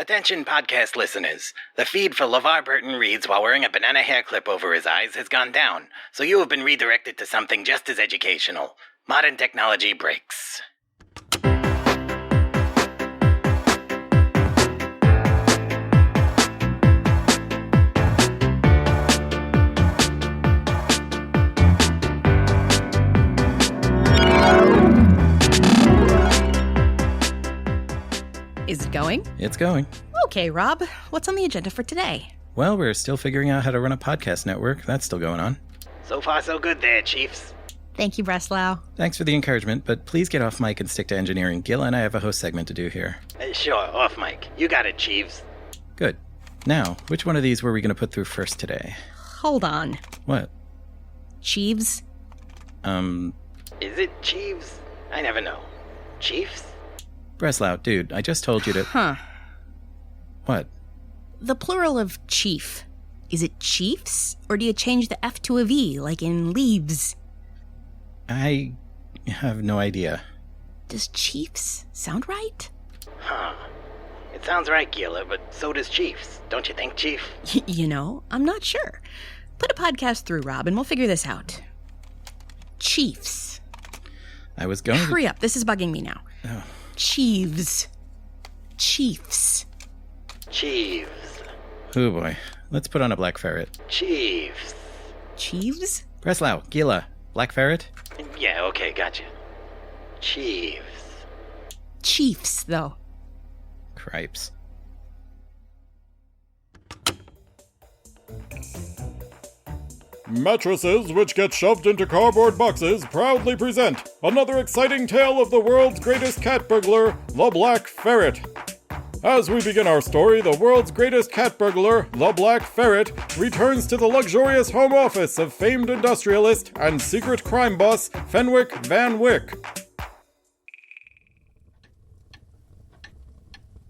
Attention podcast listeners. The feed for LeVar Burton reads while wearing a banana hair clip over his eyes has gone down, so you have been redirected to something just as educational. Modern technology breaks. Is it going? It's going. Okay, Rob. What's on the agenda for today? Well, we're still figuring out how to run a podcast network. That's still going on. So far, so good there, Chiefs. Thank you, Breslau. Thanks for the encouragement, but please get off mic and stick to engineering. Gila and I have a host segment to do here. Sure, off mic. You got it, Chiefs. Good. Now, which one of these were we going to put through first today? Hold on. What? Cheeves? Is it Chiefs? I never know. Chiefs? Breslau, dude, I just told you to... Huh. What? The plural of chief. Is it chiefs? Or do you change the F to a V, like in leaves? I have no idea. Does chiefs sound right? Huh. It sounds right, Gila, but so does Chiefs. Don't you think, Chief? I'm not sure. Put a podcast through, Rob, and we'll figure this out. Chiefs. I was going Hurry up, this is bugging me now. Oh. Chiefs. Chiefs. Chiefs. Oh boy. Let's put on a black ferret. Chiefs. Chiefs? Breslau, Gila, black ferret? Yeah, okay, gotcha. Chiefs. Chiefs, though. Cripes. Mattresses which get shoved into cardboard boxes proudly present another exciting tale of the world's greatest cat burglar, the Black Ferret. As we begin our story, the world's greatest cat burglar, the Black Ferret, returns to the luxurious home office of famed industrialist and secret crime boss Fenwick Van Wyck.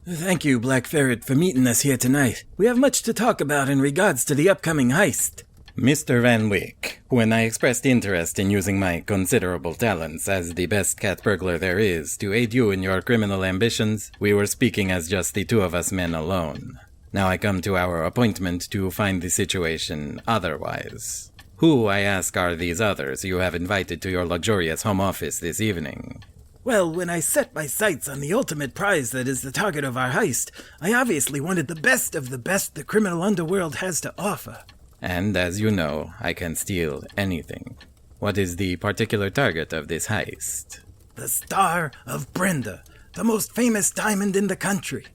Thank you, Black Ferret, for meeting us here tonight. We have much to talk about in regards to the upcoming heist. Mr. Van Wyck, when I expressed interest in using my considerable talents as the best cat burglar there is to aid you in your criminal ambitions, we were speaking as just the two of us men alone. Now I come to our appointment to find the situation otherwise. Who, I ask, are these others you have invited to your luxurious home office this evening? Well, when I set my sights on the ultimate prize that is the target of our heist, I obviously wanted the best of the best the criminal underworld has to offer. And as you know, I can steal anything. What is the particular target of this heist? The Star of Brenda, the most famous diamond in the country.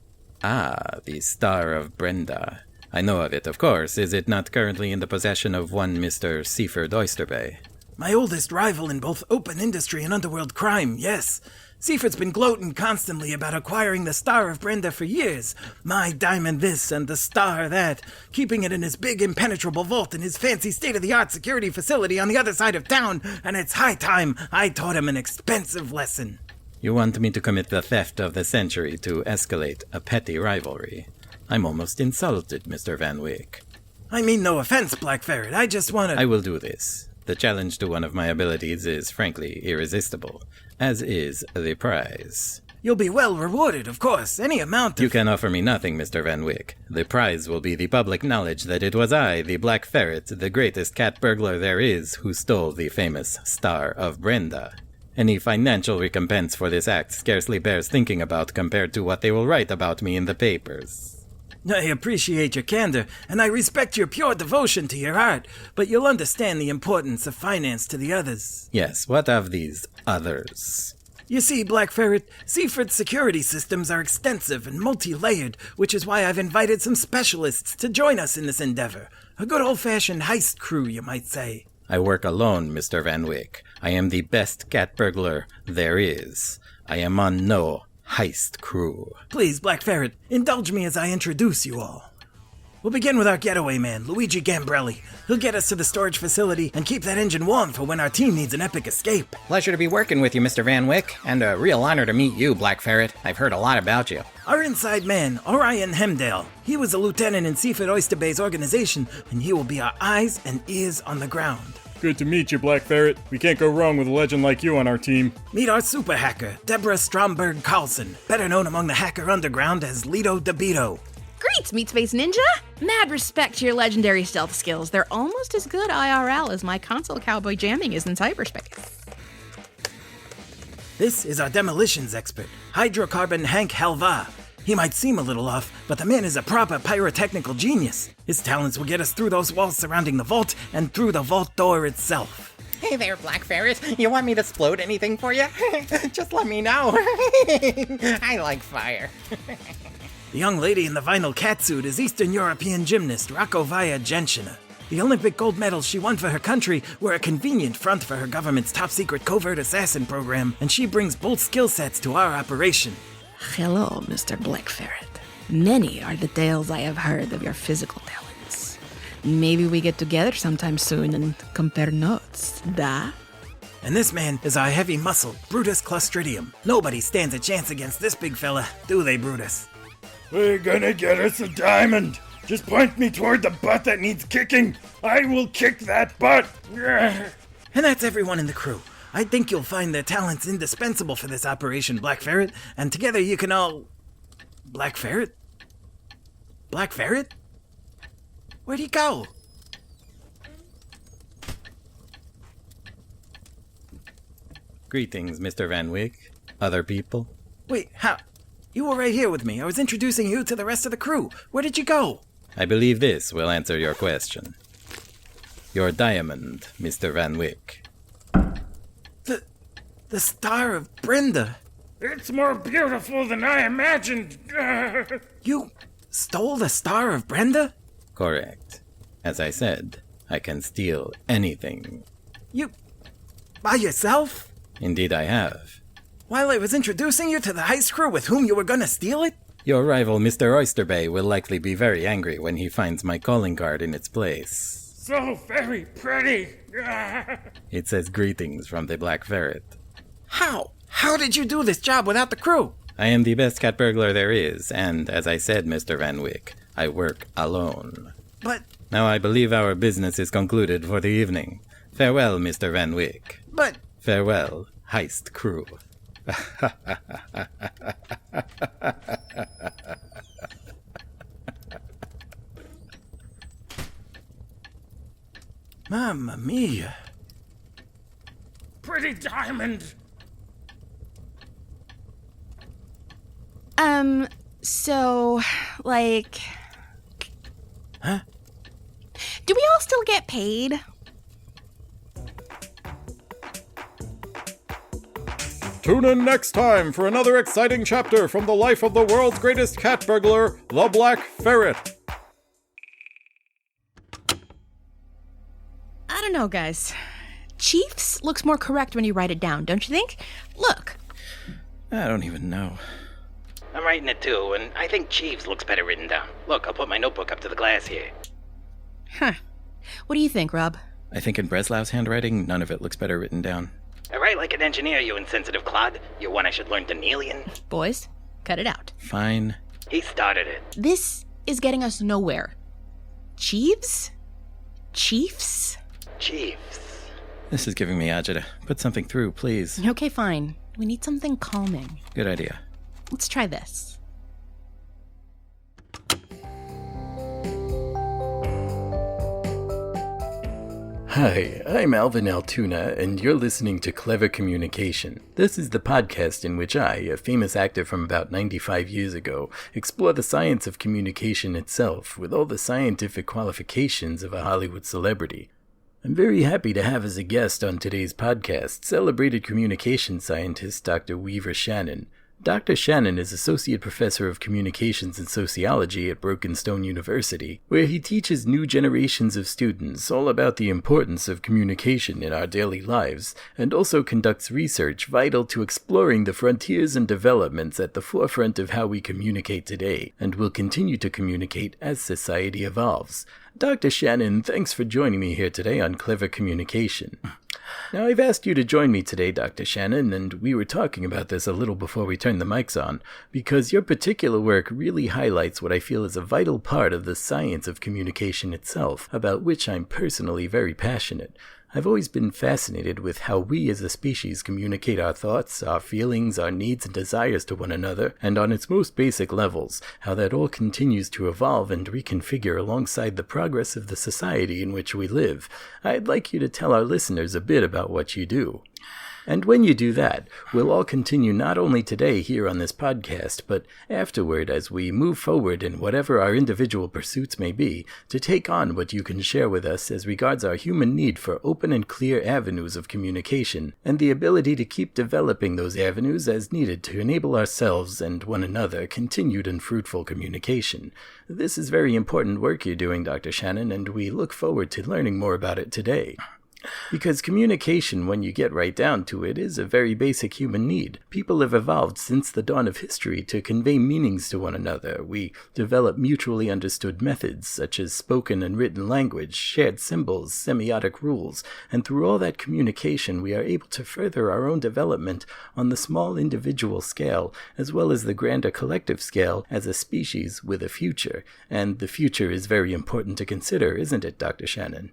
Ah, the Star of Brenda. I know of it, of course. Is it not currently in the possession of one Mr. Seaford Oysterbay? My oldest rival in both open industry and underworld crime, yes. Seaford's been gloating constantly about acquiring the Star of Brenda for years. My diamond this and the star that, keeping it in his big impenetrable vault in his fancy state-of-the-art security facility on the other side of town, and it's high time I taught him an expensive lesson. You want me to commit the theft of the century to escalate a petty rivalry? I'm almost insulted, Mr. Van Wyck. I mean no offense, Black Ferret, I just want to... I will do this. The challenge to one of my abilities is frankly irresistible, as is the prize. You'll be well rewarded, of course. Any amount of... You can offer me nothing, Mr. Van Wyck. The prize will be the public knowledge that it was I, the Black Ferret, the greatest cat burglar there is, who stole the famous Star of Brenda. Any financial recompense for this act scarcely bears thinking about compared to what they will write about me in the papers. I appreciate your candor, and I respect your pure devotion to your art, but you'll understand the importance of finance to the others. Yes, what of these others? You see, Black Ferret, Seaford's security systems are extensive and multi-layered, which is why I've invited some specialists to join us in this endeavor. A good old-fashioned heist crew, you might say. I work alone, Mr. Van Wyck. I am the best cat burglar there is. I am on no heist crew. Please, Black Ferret, indulge me as I introduce you all. We'll begin with our getaway man, Luigi Gambrelli. He'll get us to the storage facility and keep that engine warm for when our team needs an epic escape. Pleasure to be working with you, Mr. Van Wyck, and a real honor to meet you, Black Ferret. I've heard a lot about you. Our inside man, Orion Hemdale. He was a lieutenant in Seaford Oysterbay's organization, and he will be our eyes and ears on the ground. Good to meet you, Black Ferret. We can't go wrong with a legend like you on our team. Meet our super hacker, Deborah Stromberg Carlson, better known among the hacker underground as Lido DeBito. Greets, Meat Space Ninja! Mad respect to your legendary stealth skills. They're almost as good IRL as my console cowboy jamming is in cyberspace. This is our demolitions expert, Hydrocarbon Hank Halva. He might seem a little off, but the man is a proper pyrotechnical genius. His talents will get us through those walls surrounding the vault and through the vault door itself. Hey there, Black Ferret. You want me to explode anything for you? Just let me know. I like fire. The young lady in the vinyl catsuit is Eastern European gymnast Rakovaya Jenshina. The Olympic gold medals she won for her country were a convenient front for her government's top-secret covert assassin program, and she brings bold skill sets to our operation. Hello, Mr. Black Ferret. Many are the tales I have heard of your physical talents. Maybe we get together sometime soon and compare notes, da? And this man is our heavy muscle, Brutus Clostridium. Nobody stands a chance against this big fella, do they, Brutus? We're gonna get us a diamond. Just point me toward the butt that needs kicking. I will kick that butt. And that's everyone in the crew. I think you'll find their talents indispensable for this operation, Black Ferret, and together you can all... Black Ferret? Black Ferret? Where'd he go? Greetings, Mr. Van Wyck. Other people? Wait, how? You were right here with me. I was introducing you to the rest of the crew. Where did you go? I believe this will answer your question. Your diamond, Mr. Van Wyck. The Star of Brenda. It's more beautiful than I imagined. You stole the Star of Brenda? Correct. As I said, I can steal anything. You... by yourself? Indeed I have. While I was introducing you to the heist crew with whom you were gonna steal it? Your rival, Mr. Oyster Bay, will likely be very angry when he finds my calling card in its place. So very pretty. It says greetings from the Black Ferret. How? How did you do this job without the crew? I am the best cat burglar there is, and as I said, Mr. Van Wyck, I work alone. But... Now I believe our business is concluded for the evening. Farewell, Mr. Van Wyck. But... Farewell, heist crew. Mamma mia. Pretty diamond. So, like... Huh? Do we all still get paid? Tune in next time for another exciting chapter from the life of the world's greatest cat burglar, the Black Ferret. I don't know, guys. Chiefs looks more correct when you write it down, don't you think? Look. I don't even know. I'm writing it too, and I think Chiefs looks better written down. Look, I'll put my notebook up to the glass here. Huh. What do you think, Rob? I think in Breslau's handwriting, none of it looks better written down. I write like an engineer, you insensitive clod. You want I should learn Danelian? Boys, cut it out. Fine. He started it. This is getting us nowhere. Chiefs? Chiefs? Chiefs. This is giving me agita. Put something through, please. Okay, fine. We need something calming. Good idea. Let's try this. Hi, I'm Alvin Altoona, and you're listening to Clever Communication. This is the podcast in which I, a famous actor from about 95 years ago, explore the science of communication itself with all the scientific qualifications of a Hollywood celebrity. I'm very happy to have as a guest on today's podcast celebrated communication scientist Dr. Weaver Shannon. Dr. Shannon is Associate Professor of Communications and Sociology at Broken Stone University, where he teaches new generations of students all about the importance of communication in our daily lives, and also conducts research vital to exploring the frontiers and developments at the forefront of how we communicate today, and will continue to communicate as society evolves. Dr. Shannon, thanks for joining me here today on Clever Communication. Now, I've asked you to join me today, Dr. Shannon, and we were talking about this a little before we turned the mics on, because your particular work really highlights what I feel is a vital part of the science of communication itself, about which I'm personally very passionate. I've always been fascinated with how we as a species communicate our thoughts, our feelings, our needs and desires to one another, and on its most basic levels, how that all continues to evolve and reconfigure alongside the progress of the society in which we live. I'd like you to tell our listeners a bit about what you do. And when you do that, we'll all continue not only today here on this podcast, but afterward as we move forward in whatever our individual pursuits may be, to take on what you can share with us as regards our human need for open and clear avenues of communication, and the ability to keep developing those avenues as needed to enable ourselves and one another continued and fruitful communication. This is very important work you're doing, Dr. Shannon, and we look forward to learning more about it today. Because communication, when you get right down to it, is a very basic human need. People have evolved since the dawn of history to convey meanings to one another. We develop mutually understood methods, such as spoken and written language, shared symbols, semiotic rules, and through all that communication we are able to further our own development on the small individual scale, as well as the grander collective scale as a species with a future. And the future is very important to consider, isn't it, Dr. Shannon?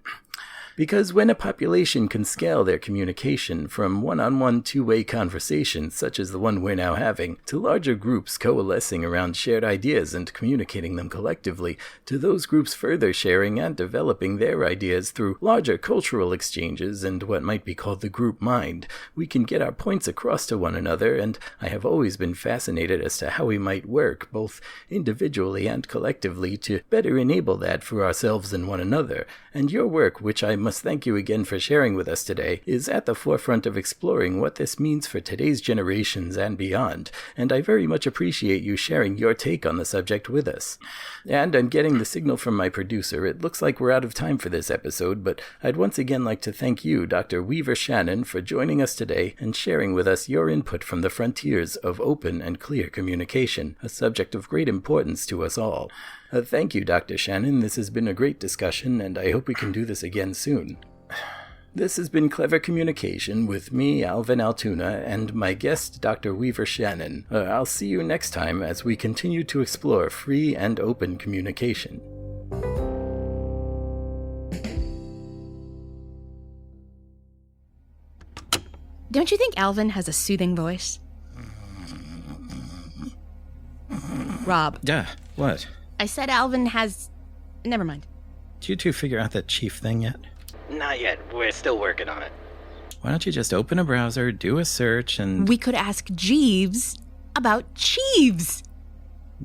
Because when a population can scale their communication from one-on-one two-way conversations, such as the one we're now having, to larger groups coalescing around shared ideas and communicating them collectively, to those groups further sharing and developing their ideas through larger cultural exchanges and what might be called the group mind, we can get our points across to one another, and I have always been fascinated as to how we might work, both individually and collectively, to better enable that for ourselves and one another. And your work, which I must thank you again for sharing with us today, is at the forefront of exploring what this means for today's generations and beyond, and I very much appreciate you sharing your take on the subject with us. And I'm getting the signal from my producer. It looks like we're out of time for this episode, but I'd once again like to thank you, Dr. Weaver Shannon, for joining us today and sharing with us your input from the frontiers of open and clear communication, a subject of great importance to us all. Thank you, Dr. Shannon. This has been a great discussion, and I hope we can do this again soon. This has been Clever Communication with me, Alvin Altoona, and my guest, Dr. Weaver Shannon. I'll see you next time as we continue to explore free and open communication. Don't you think Alvin has a soothing voice? Rob. Yeah, what? I said Alvin has... Never mind. Did you two figure out that chief thing yet? Not yet. We're still working on it. Why don't you just open a browser, do a search, and... We could ask Jeeves about Jeeves.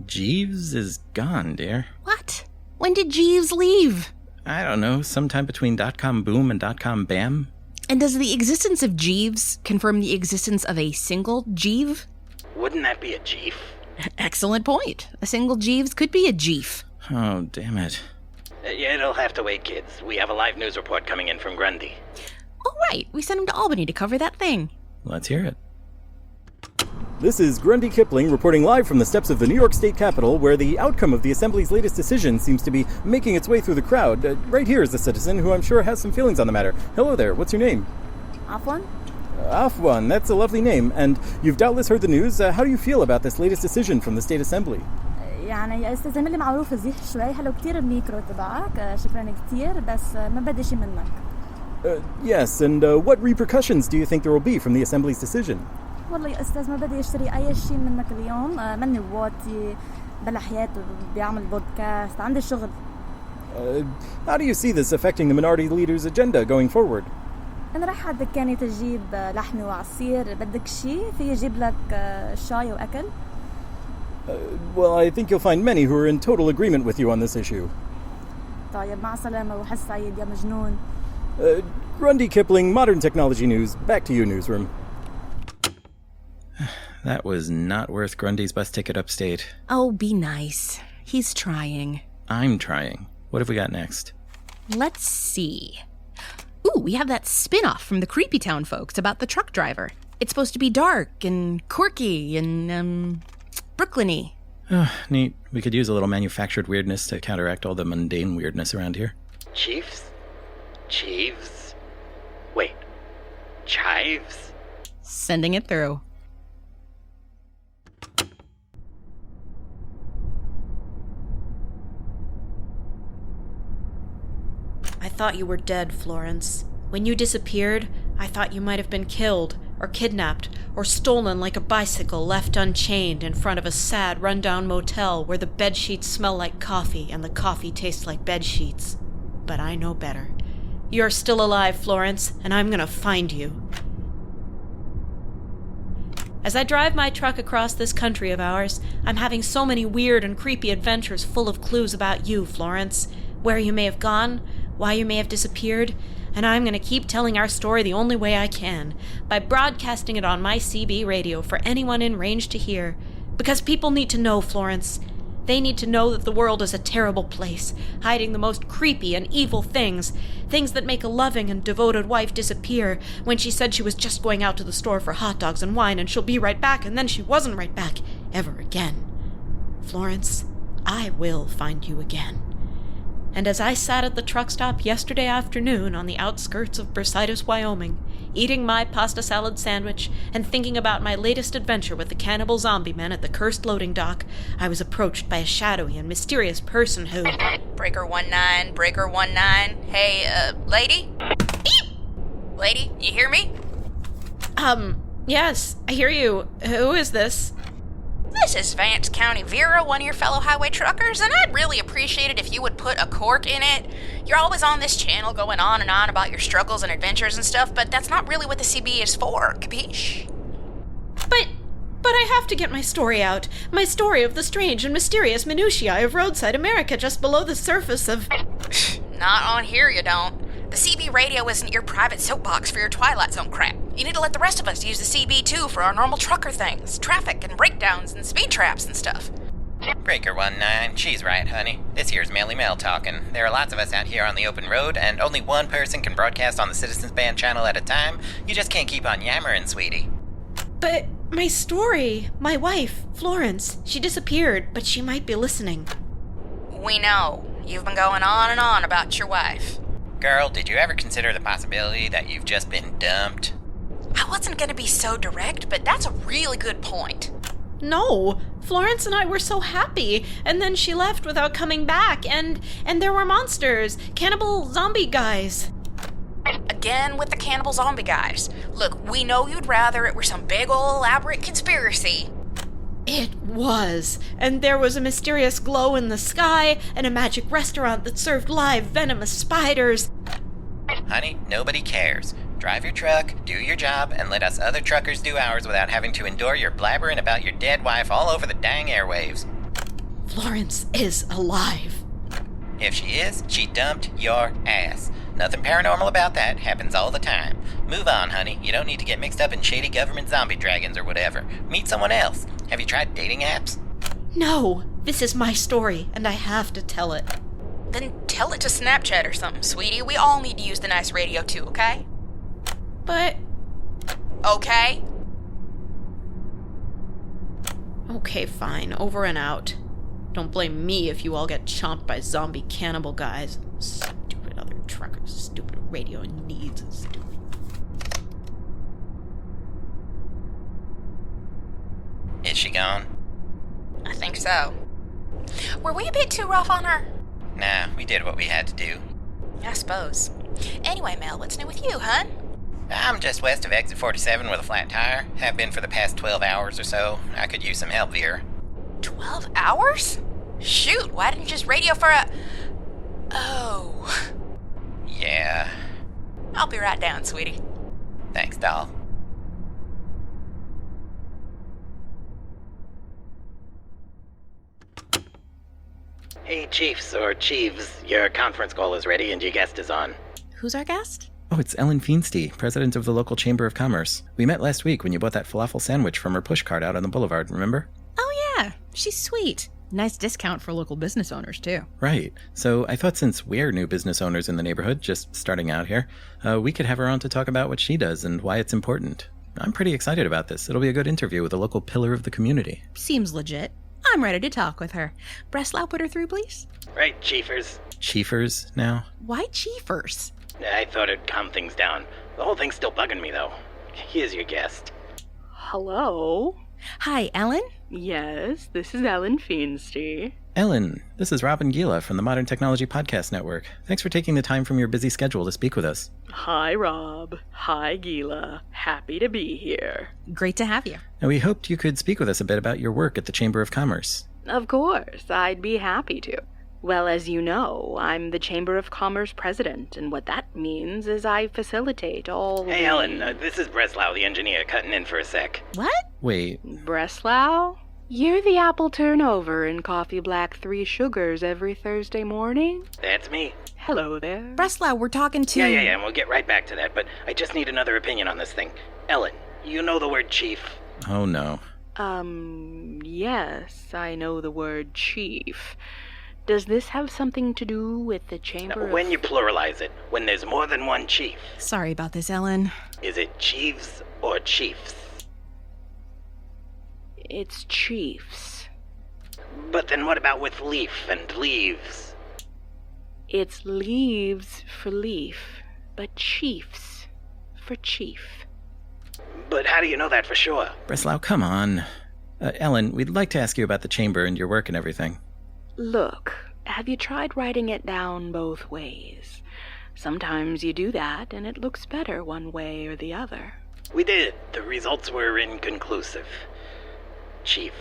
Jeeves is gone, dear. What? When did Jeeves leave? I don't know, sometime between .com boom and .com bam? And does the existence of Jeeves confirm the existence of a single Jeeve? Wouldn't that be a Jeef? Excellent point. A single Jeeves could be a Jeef. Oh, damn it. Yeah, it'll have to wait, kids. We have a live news report coming in from Grundy. Oh, right. We sent him to Albany to cover that thing. Let's hear it. This is Grundy Kipling reporting live from the steps of the New York State Capitol, where the outcome of the Assembly's latest decision seems to be making its way through the crowd. Right here is a citizen who I'm sure has some feelings on the matter. Hello there, what's your name? Afwan? Afwan, that's a lovely name, and you've doubtless heard the news. How do you feel about this latest decision from the State Assembly? يعني يا استاذ زميلي معروف زيح شوي حلو كتير الميكرو تبعك شكرا كتير بس ما بدي شي منك. Yes, and what repercussions do you think there will be from the Assembly's decision? والله يا استاذ ما بدي اشتري اي شي منك اليوم مني بواطي بلا حياته بيعمل بودكاست عندي شغل. How do you see this affecting the minority leader's agenda going forward? انا راح حد كاني تجيب لحمه وعصير بدك شي في يجيب لك شاي واكل. Well, I think you'll find many who are in total agreement with you on this issue. طيب مع السلامة وحس سعيد يا مجنون. Grundy Kipling, Modern Technology News. Back to you, newsroom. That was not worth Grundy's bus ticket upstate. Oh, be nice. He's trying. I'm trying. What have we got next? Let's see. Ooh, we have that spin-off from the Creepy Town folks about the truck driver. It's supposed to be dark and quirky and, Brooklyn-y. Oh, neat. We could use a little manufactured weirdness to counteract all the mundane weirdness around here. Chiefs? Chiefs? Wait. Chives? Sending it through. I thought you were dead, Florence. When you disappeared, I thought you might have been killed, or kidnapped, or stolen like a bicycle left unchained in front of a sad, run-down motel where the bedsheets smell like coffee and the coffee tastes like bedsheets. But I know better. You're still alive, Florence, and I'm gonna find you. As I drive my truck across this country of ours, I'm having so many weird and creepy adventures full of clues about you, Florence. Where you may have gone, why you may have disappeared, and I'm going to keep telling our story the only way I can, by broadcasting it on my CB radio for anyone in range to hear. Because people need to know, Florence. They need to know that the world is a terrible place, hiding the most creepy and evil things that make a loving and devoted wife disappear when she said she was just going out to the store for hot dogs and wine and she'll be right back, and then she wasn't right back ever again. Florence, I will find you again. And as I sat at the truck stop yesterday afternoon on the outskirts of Brasidas, Wyoming, eating my pasta salad sandwich and thinking about my latest adventure with the cannibal zombie men at the cursed loading dock, I was approached by a shadowy and mysterious person who... Breaker 19, Breaker 19. Hey, lady? Beep! Lady, you hear me? Yes, I hear you. Who is this? This is Vance County Vera, one of your fellow highway truckers, and I'd really appreciate it if you would put a cork in it. You're always on this channel going on and on about your struggles and adventures and stuff, but that's not really what the CB is for, capiche? But I have to get my story out. My story of the strange and mysterious minutiae of roadside America just below the surface of... Not on here, you don't. The CB radio isn't your private soapbox for your Twilight Zone crap. You need to let the rest of us use the CB too for our normal trucker things, traffic and breakdowns and speed traps and stuff. Breaker 19, she's right, honey. This here's Melly Mel talking. There are lots of us out here on the open road, and only one person can broadcast on the Citizens Band channel at a time. You just can't keep on yammering, sweetie. But my story, my wife, Florence, she disappeared, but she might be listening. We know. You've been going on and on about your wife. Girl, did you ever consider the possibility that you've just been dumped? I wasn't gonna be so direct, but that's a really good point. No, Florence and I were so happy, and then she left without coming back, and there were monsters, cannibal zombie guys. Again with the cannibal zombie guys. Look, we know you'd rather it were some big ol' elaborate conspiracy. It was, and there was a mysterious glow in the sky, and a magic restaurant that served live venomous spiders. Honey, nobody cares. Drive your truck, do your job, and let us other truckers do ours without having to endure your blabbering about your dead wife all over the dang airwaves. Florence is alive. If she is, she dumped your ass. Nothing paranormal about that. Happens all the time. Move on, honey. You don't need to get mixed up in shady government zombie dragons or whatever. Meet someone else. Have you tried dating apps? No, this is my story, and I have to tell it. Then tell it to Snapchat or something, sweetie. We all need to use the nice radio too, okay? But... Okay? Okay, fine. Over and out. Don't blame me if you all get chomped by zombie cannibal guys. Stupid other truckers. Stupid radio needs. Stupid. Is she gone? I think so. Were we a bit too rough on her? Nah, we did what we had to do. I suppose. Anyway, Mel, what's new with you, hun? I'm just west of exit 47 with a flat tire. Have been for the past 12 hours or so. I could use some help, Vera. 12 hours? Shoot, why didn't you just radio for a... Oh. Yeah. I'll be right down, sweetie. Thanks, doll. Hey, Chiefs or Chiefs, your conference call is ready and your guest is on. Who's our guest? Oh, it's Ellen Feenstein, president of the local Chamber of Commerce. We met last week when you bought that falafel sandwich from her pushcart out on the boulevard, remember? Oh, yeah. She's sweet. Nice discount for local business owners, too. Right. So I thought since we're new business owners in the neighborhood, just starting out here, we could have her on to talk about what she does and why it's important. I'm pretty excited about this. It'll be a good interview with a local pillar of the community. Seems legit. I'm ready to talk with her. Breslau, put her through, please. Right, Chiefers. Chiefers now? Why Chiefers? I thought it'd calm things down. The whole thing's still bugging me, though. Here's your guest. Hello? Hi, Ellen? Yes, this is Ellen Feenstein. Ellen, this is Rob and Gila from the Modern Technology Podcast Network. Thanks for taking the time from your busy schedule to speak with us. Hi, Rob. Hi, Gila. Happy to be here. Great to have you. Now, we hoped you could speak with us a bit about your work at the Chamber of Commerce. Of course, I'd be happy to. Well, as you know, I'm the Chamber of Commerce president, and what that means is I facilitate all Hey, Ellen, this is Breslau, the engineer, cutting in for a sec. What? Wait, Breslau? You're the apple turnover in Coffee Black 3 Sugars every Thursday morning? That's me. Hello there. Breslau, we're talking to... Yeah, and we'll get right back to that, but I just need another opinion on this thing. Ellen, you know the word chief? oh no. Yes, I know the word chief. Does this have something to do with the Chamber of... When you pluralize it, when there's more than one chief, Sorry about this, Ellen. is it chiefs or chiefs? It's chiefs. But then what about with leaf and leaves? It's leaves for leaf, but chiefs for chief. But how do you know that for sure? Breslau, come on. Ellen, we'd like to ask you about the Chamber and your work and everything. Look, have you tried writing it down both ways? Sometimes you do that, and it looks better one way or the other. We did. The results were inconclusive. Chiefs.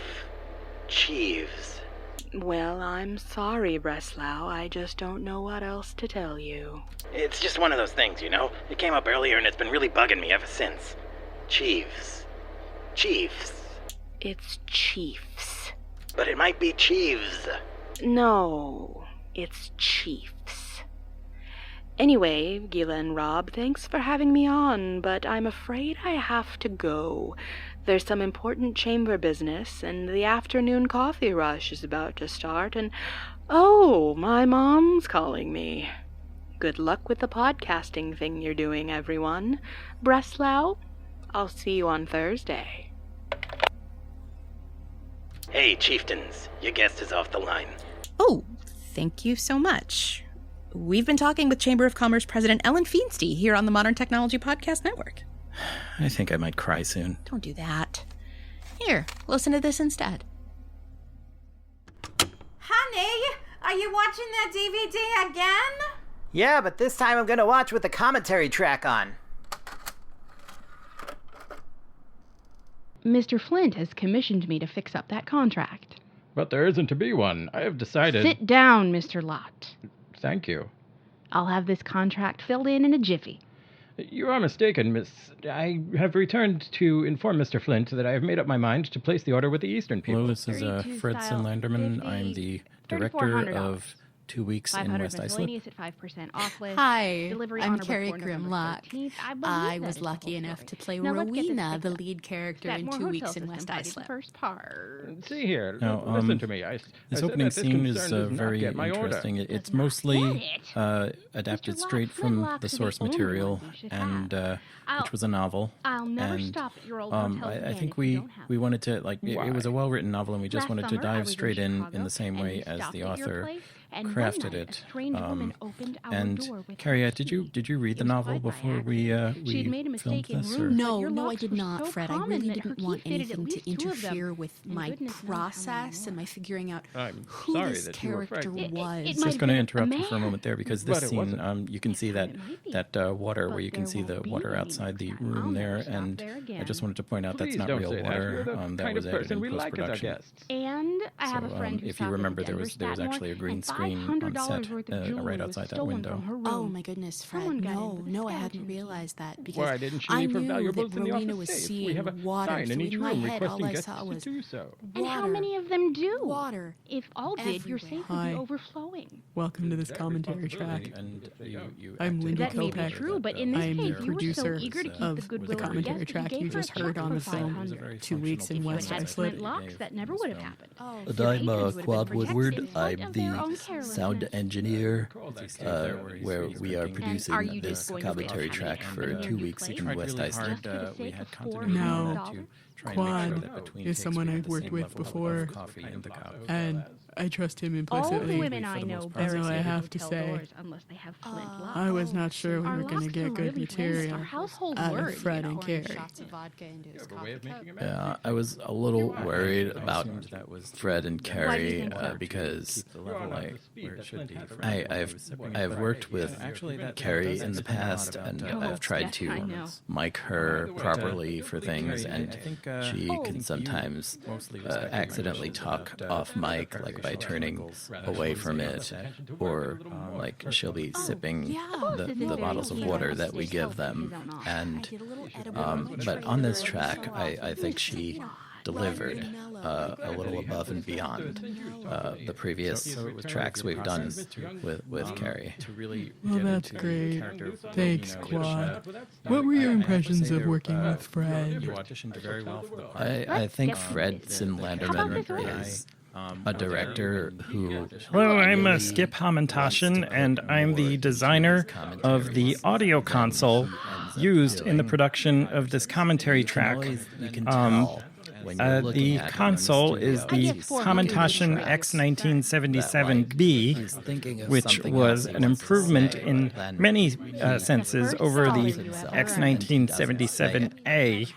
Well, I'm sorry, Breslau. I just don't know what else to tell you. It's just one of those things, you know? It came up earlier and it's been really bugging me ever since. Chiefs. It's chiefs. But it might be chiefs. No, it's chiefs. Anyway, Gila and Rob, thanks for having me on, but I'm afraid I have to go. There's some important chamber business, and the afternoon coffee rush is about to start, and oh, my mom's calling me. Good luck with the podcasting thing you're doing, everyone. Breslau, I'll see you on Thursday. Hey, chieftains, your guest is off the line. Oh, thank you so much. We've been talking with Chamber of Commerce President Ellen Feenstein here on the Modern Technology Podcast Network. I think I might cry soon. Don't do that. Here, listen to this instead. Honey, are you watching that DVD again? Yeah, but this time I'm gonna watch with the commentary track on. Mr. Flint has commissioned me to fix up that contract. But there isn't to be one. I have decided... Sit down, Mr. Lott. Thank you. I'll have this contract filled in a jiffy. You are mistaken, Miss... I have returned to inform Mr. Flint that I have made up my mind to place the order with the Eastern people. Hello, this is Fredson Landerman. I'm the director of 2 Weeks in West Iceland. Hi, I'm Carrie Grimlock. I was lucky enough to play Rowena, the lead character in 2 Weeks in West Iceland. See here, Now, listen to me. This opening scene is very interesting. It's mostly adapted straight from the source material, and which was a novel. I'll never and stop at your old I think we wanted to, like, it was a well-written novel, and we just wanted to dive straight in the same way as the author crafted it. And Carrie, did you read the novel before we filmed this? Or? No, I did not, Fred. I really didn't want anything to interfere with my process and my figuring out who this character was. Just going to interrupt you for a moment there, because this scene, you can see that water, where you can see the water outside the room there, and I just wanted to point out that's not real water. That was added in post-production. And I have a friend if you remember, there was actually a green screen on set right outside that window. Oh my goodness, Fred! No, I hadn't realized that, because Why didn't she I leave her knew valuables that in the Rowena office was safe? seeing We have a water. sign So in each in my room head, all requesting I guests saw to was do so. And how many of them do? water. If all did, your safe would Hi. be overflowing. Welcome to this commentary track. And you I'm Lindy That may be Kopeck. true, but in this I'm case, the you were so producer eager to keep of the the goodwill of your commentary guests that track you you gave her a just heard check on for the film, 500. 2 Weeks in If you West had had Flint Iceland. locks, that never would have happened. I'm Your patrons would have been Quad protected Woodward. in front I'm of their own the carelessness. sound engineer, where we are are producing you this just going to commentary wait track how for many 2 new weeks plays? in West Really Iceland. hard, We had for continuity No. to Quan is someone I've worked with before, and I trust him implicitly. All the women I know Although I have to say, I was not sure we were going to get good material out of Fred and Carrie. Yeah, I was a little worried about Fred and Carrie because I've worked with Carrie in the past, and I've tried to mic her properly for things, and she can sometimes accidentally talk off mic, like by turning away from it, or like she'll be sipping the bottles of water that we give them, and but on this track, I think she delivered a little above and beyond the previous tracks we've done with Carrie. Well, that's great. Thanks, Quad. What were your impressions of working with Fred? I think Fred Sinlanderman is a director who... Hello, I'm Skip Hamantashen, and I'm the designer of the audio console used in the production of this commentary track. The console is the Hamantashen X1977B, which was an improvement in many senses over the X1977A.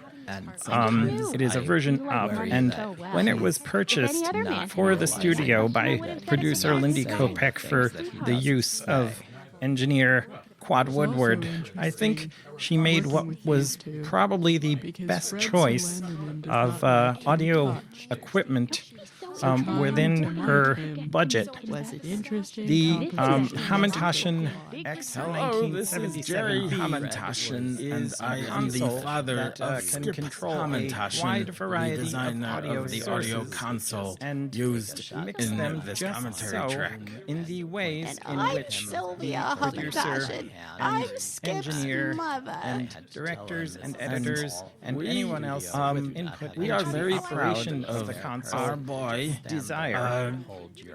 It is a version up, and when it was purchased for the studio by producer Lindy Kopech for the use of engineer Quad Woodward, I think she made what was probably the best choice of audio equipment within her budget. Was it interesting? The Hamantashen Hello, this is Jerry Hamantashen, and I am the father of Skip Hamantashen, the designer of the audio console and used in in this commentary track. In the ways in I'm which Sylvia the producer Hamantashen. I'm Skip's engineer mother. and directors and editors and anyone else with input we are into the very proud operation of the console our boy desire.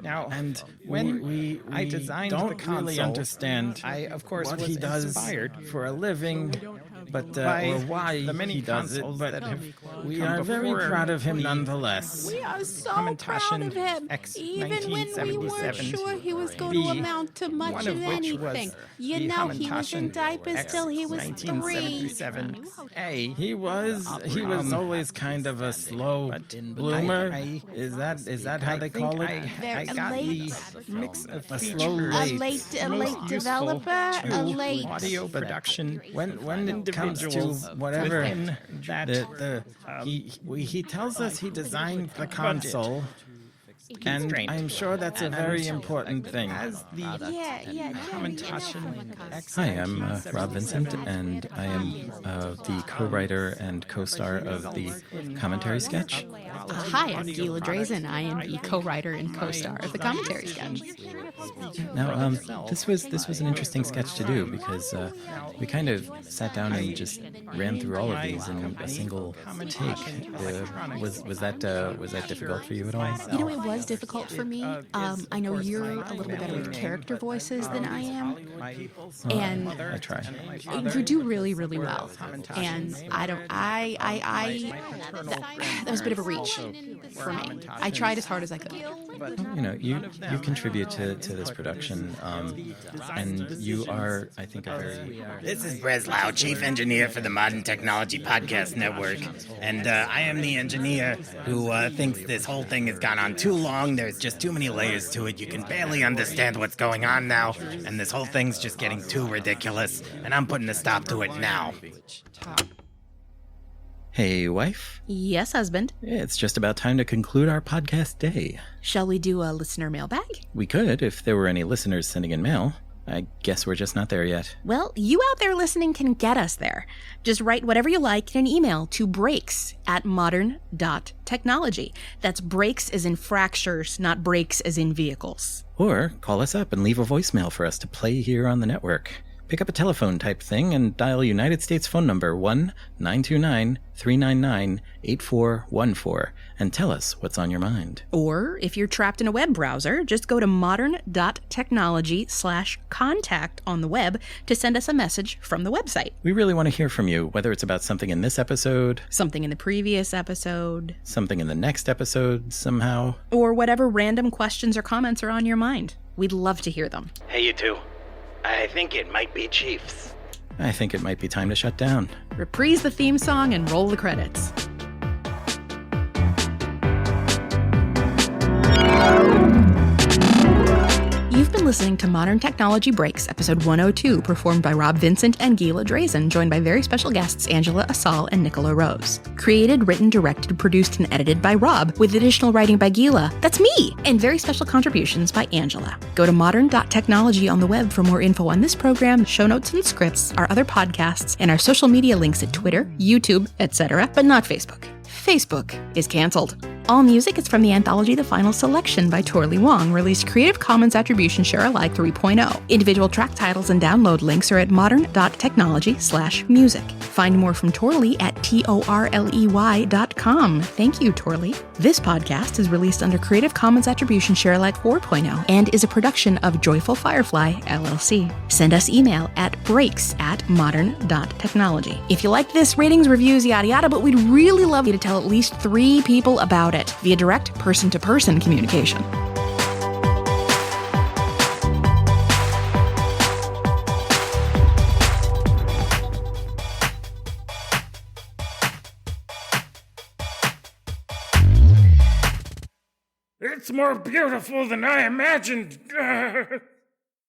Now, and when we I designed don't the console, really understand I of course what was he does inspired for a living, but by or why the many he does it. consoles But that have we come are very before proud of him the nonetheless. We are so Hamantashen proud of him, X even when we weren't 1977 sure he was going B, to amount to much one of of which was anything. You the know, he was in Hamantashen diapers X till he was 3. 1977A. He was always kind of a slow bloomer. Is that how they call it? I got the mix of A features. slow A late most developer, useful a to late audio production. When it comes to individuals whatever within that he tells us he designed the console, and constraint. I'm sure that's a very important thing. As the Hamantashen X. Hi, I'm Rob Vincent, and I am the co-writer and co-star of the commentary sketch. Hi, I'm Gila Drazen. I am the co-writer and co-star of the commentary sketch. Now, this was an interesting sketch to do because we kind of sat down and just ran through all of these in a single take. Was that difficult for you at all? You know, it was difficult for me. I know you're a little bit better with character voices than I am, and I try. you do really, really well. And that was a bit of a reach for me. I tried as hard as I could. You know, you contribute to this production, and you are, I think, a very... This is Breslau, Chief Engineer for the Modern Technology Podcast Network, and I am the engineer who thinks this whole thing has gone on too long. There's just too many layers to it. You can barely understand what's going on now, and this whole thing's just getting too ridiculous, and I'm putting a stop to it now. Hey, wife? Yes, husband. It's just about time to conclude our podcast day. Shall we do a listener mailbag? We could if there were any listeners sending in mail. I guess we're just not there yet. Well, you out there listening can get us there. Just write whatever you like in an email to breaks@modern.technology. That's breaks as in fractures, not brakes as in vehicles. Or call us up and leave a voicemail for us to play here on the network. Pick up a telephone type thing and dial United States phone number 1-929-399-8414 and tell us what's on your mind. Or, if you're trapped in a web browser, just go to modern.technology/contact on the web to send us a message from the website. We really want to hear from you, whether it's about something in this episode, something in the previous episode, something in the next episode somehow, or whatever random questions or comments are on your mind. We'd love to hear them. Hey, you two. I think it might be Chiefs. I think it might be time to shut down. Reprise the theme song and roll the credits. You've been listening to Modern Technology Breaks, episode 102, performed by Rob Vincent and Gila Drazen, joined by very special guests Angela Asal and Nicola Rose. Created, written, directed, produced, and edited by Rob, with additional writing by Gila, that's me, and very special contributions by Angela. Go to modern.technology on the web for more info on this program, show notes and scripts, our other podcasts, and our social media links at Twitter, YouTube, etc., but not Facebook. Facebook is canceled. All music is from the anthology The Final Selection by Torley Wong, released Creative Commons Attribution Share Alike 3.0. Individual track titles and download links are at modern.technology/music. Find more from Torley at torley.com. Thank you, Torley. This podcast is released under Creative Commons Attribution Share Alike 4.0 and is a production of Joyful Firefly, LLC. Send us email at breaks@modern.technology. If you like this, ratings, reviews, yada yada, but we'd really love you to tell at least 3 people about it via direct person-to-person communication. It's more beautiful than I imagined.